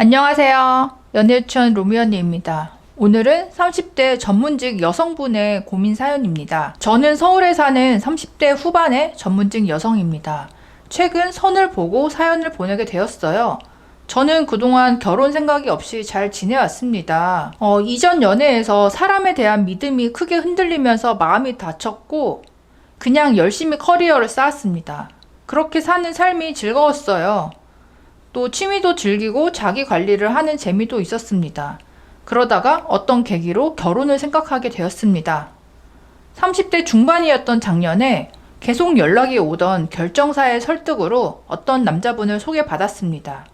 안녕하세요. 연애유치원 로미언니입니다. 오늘은 30대 전문직 여성분의 고민 사연입니다. 저는 서울에 사는 30대 후반의 전문직 여성입니다. 최근 선을 보고 사연을 보내게 되었어요. 저는 그동안 결혼 생각이 없이 잘 지내왔습니다. 이전 연애에서 사람에 대한 믿음이 크게 흔들리면서 마음이 다쳤고 그냥 열심히 커리어를 쌓았습니다. 그렇게 사는 삶이 즐거웠어요. 또 취미도 즐기고 자기 관리를 하는 재미도 있었습니다. 그러다가 어떤 계기로 결혼을 생각하게 되었습니다. 30대 중반이었던 작년에 계속 연락이 오던 결정사의 설득으로 어떤 남자분을 소개받았습니다.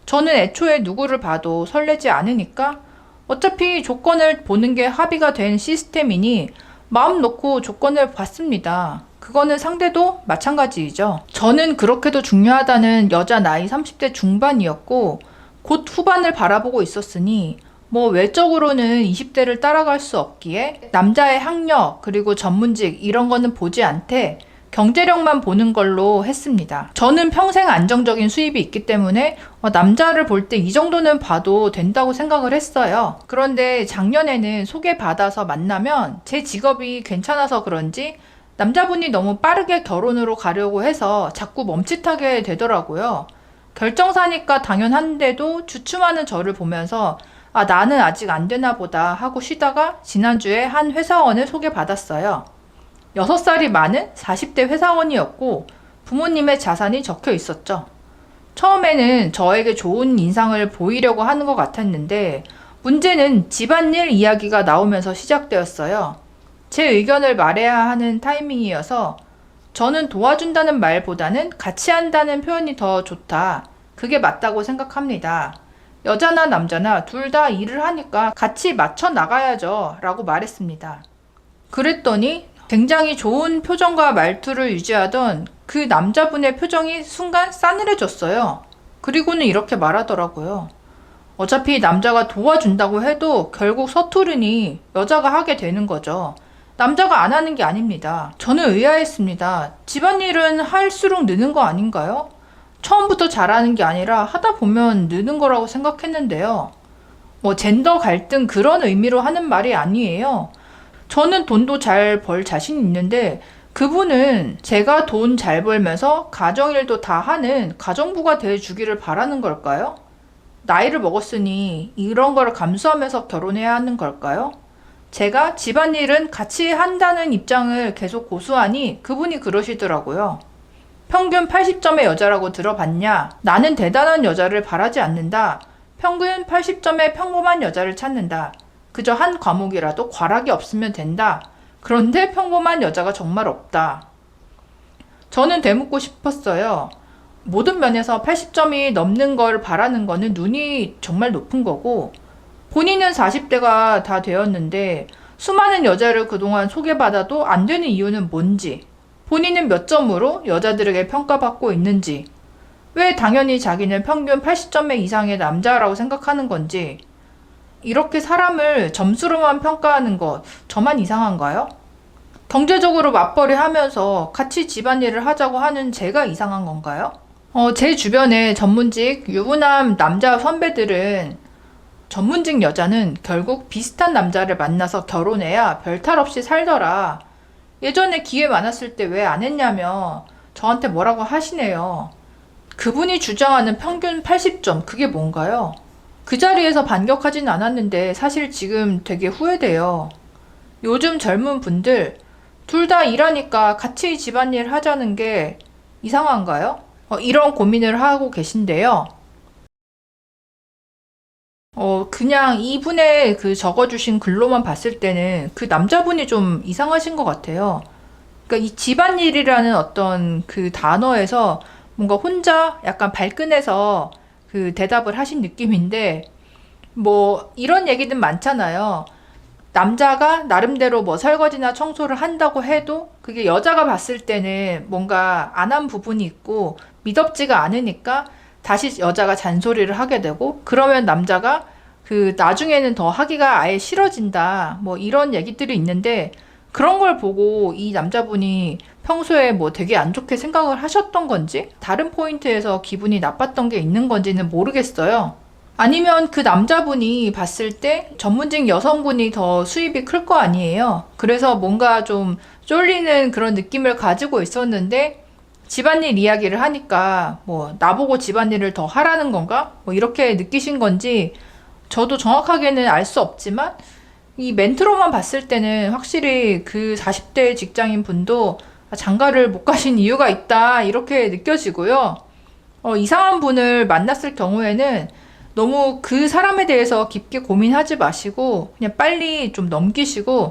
저는 애초에 누구를 봐도 설레지 않으니까 어차피 조건을 보는 게 합의가 된 시스템이니 마음 놓고 조건을 봤습니다. 그거는 상대도 마찬가지이죠. 저는 그렇게도 중요하다는 여자 나이 30대 중반이었고 곧 후반을 바라보고 있었으니 외적으로는 20대를 따라갈 수 없기에 남자의 학력 그리고 전문직 이런 거는 보지 않되 경제력만 보는 걸로 했습니다. 저는 평생 안정적인 수입이 있기 때문에 남자를 볼 때 이 정도는 봐도 된다고 생각을 했어요. 그런데 작년에는 소개받아서 만나면 제 직업이 괜찮아서 그런지 남자분이 너무 빠르게 결혼으로 가려고 해서 자꾸 멈칫하게 되더라고요. 결정사니까 당연한데도 주춤하는 저를 보면서 나는 아직 안 되나 보다 하고 쉬다가 지난주에 한 회사원을 소개받았어요. 6살이 많은 40대 회사원이었고 부모님의 자산이 적혀 있었죠. 처음에는 저에게 좋은 인상을 보이려고 하는 것 같았는데 문제는 집안일 이야기가 나오면서 시작되었어요. 제 의견을 말해야 하는 타이밍이어서 저는 도와준다는 말보다는 같이 한다는 표현이 더 좋다. 그게 맞다고 생각합니다. 여자나 남자나 둘 다 일을 하니까 같이 맞춰 나가야죠. 라고 말했습니다. 그랬더니 굉장히 좋은 표정과 말투를 유지하던 그 남자분의 표정이 순간 싸늘해졌어요. 그리고는 이렇게 말하더라고요. 어차피 남자가 도와준다고 해도 결국 서투르니 여자가 하게 되는 거죠. 남자가 안 하는 게 아닙니다. 저는 의아했습니다. 집안일은 할수록 느는 거 아닌가요? 처음부터 잘하는 게 아니라 하다 보면 느는 거라고 생각했는데요. 젠더 갈등 그런 의미로 하는 말이 아니에요. 저는 돈도 잘 벌 자신 있는데 그분은 제가 돈 잘 벌면서 가정일도 다 하는 가정부가 돼주기를 바라는 걸까요? 나이를 먹었으니 이런 걸 감수하면서 결혼해야 하는 걸까요? 제가 집안일은 같이 한다는 입장을 계속 고수하니 그분이 그러시더라고요. 평균 80점의 여자라고 들어봤냐? 나는 대단한 여자를 바라지 않는다. 평균 80점의 평범한 여자를 찾는다. 그저 한 과목이라도 과락이 없으면 된다. 그런데 평범한 여자가 정말 없다. 저는 되묻고 싶었어요. 모든 면에서 80점이 넘는 걸 바라는 거는 눈이 정말 높은 거고 본인은 40대가 다 되었는데 수많은 여자를 그동안 소개받아도 안 되는 이유는 뭔지, 본인은 몇 점으로 여자들에게 평가받고 있는지, 왜 당연히 자기는 평균 80점 이상의 남자라고 생각하는 건지, 이렇게 사람을 점수로만 평가하는 것, 저만 이상한가요? 경제적으로 맞벌이 하면서 같이 집안일을 하자고 하는 제가 이상한 건가요? 제 주변에 전문직 유부남 남자 선배들은 전문직 여자는 결국 비슷한 남자를 만나서 결혼해야 별탈 없이 살더라. 예전에 기회 많았을 때 왜 안 했냐며 저한테 뭐라고 하시네요. 그분이 주장하는 평균 80점, 그게 뭔가요? 그 자리에서 반격하진 않았는데 사실 지금 되게 후회돼요. 요즘 젊은 분들 둘 다 일하니까 같이 집안일 하자는 게 이상한가요? 이런 고민을 하고 계신데요. 그냥 이분의 그 적어주신 글로만 봤을 때는 그 남자분이 좀 이상하신 것 같아요. 그러니까 이 집안일이라는 어떤 그 단어에서 뭔가 혼자 약간 발끈해서 그 대답을 하신 느낌인데, 이런 얘기들 많잖아요. 남자가 나름대로 설거지나 청소를 한다고 해도 그게 여자가 봤을 때는 뭔가 안 한 부분이 있고 미덥지가 않으니까 다시 여자가 잔소리를 하게 되고 그러면 남자가 그 나중에는 더 하기가 아예 싫어진다. 이런 얘기들이 있는데 그런 걸 보고 이 남자분이 평소에 되게 안 좋게 생각을 하셨던 건지 다른 포인트에서 기분이 나빴던 게 있는 건지는 모르겠어요. 아니면 그 남자분이 봤을 때 전문직 여성분이 더 수입이 클 거 아니에요. 그래서 뭔가 좀 쫄리는 그런 느낌을 가지고 있었는데 집안일 이야기를 하니까 뭐 나보고 집안일을 더 하라는 건가? 뭐 이렇게 느끼신 건지 저도 정확하게는 알 수 없지만 이 멘트로만 봤을 때는 확실히 그 40대 직장인 분도 장가를 못 가신 이유가 있다 이렇게 느껴지고요. 이상한 분을 만났을 경우에는 너무 그 사람에 대해서 깊게 고민하지 마시고 그냥 빨리 좀 넘기시고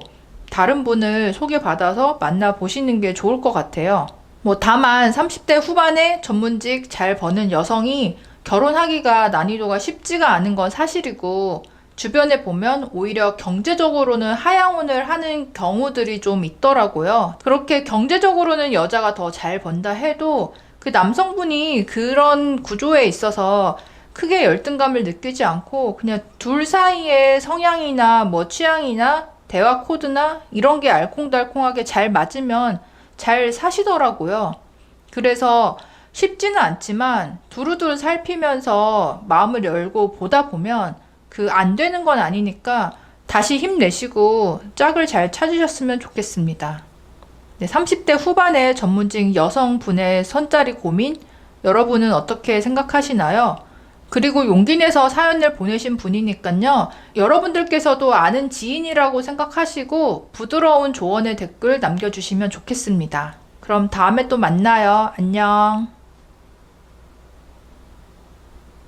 다른 분을 소개받아서 만나보시는 게 좋을 것 같아요. 뭐 다만 30대 후반에 전문직 잘 버는 여성이 결혼하기가 난이도가 쉽지가 않은 건 사실이고 주변에 보면 오히려 경제적으로는 하향혼을 하는 경우들이 좀 있더라고요. 그렇게 경제적으로는 여자가 더 잘 번다 해도 그 남성분이 그런 구조에 있어서 크게 열등감을 느끼지 않고 그냥 둘 사이의 성향이나 뭐 취향이나 대화 코드나 이런 게 알콩달콩하게 잘 맞으면 잘 사시더라고요. 그래서 쉽지는 않지만 두루두루 살피면서 마음을 열고 보다 보면 그 안 되는 건 아니니까 다시 힘내시고 짝을 잘 찾으셨으면 좋겠습니다. 네, 30대 후반의 전문직 여성분의 선짜리 고민 여러분은 어떻게 생각하시나요? 그리고 용기 내서 사연을 보내신 분이니까요. 여러분들께서도 아는 지인이라고 생각하시고 부드러운 조언의 댓글 남겨주시면 좋겠습니다. 그럼 다음에 또 만나요. 안녕.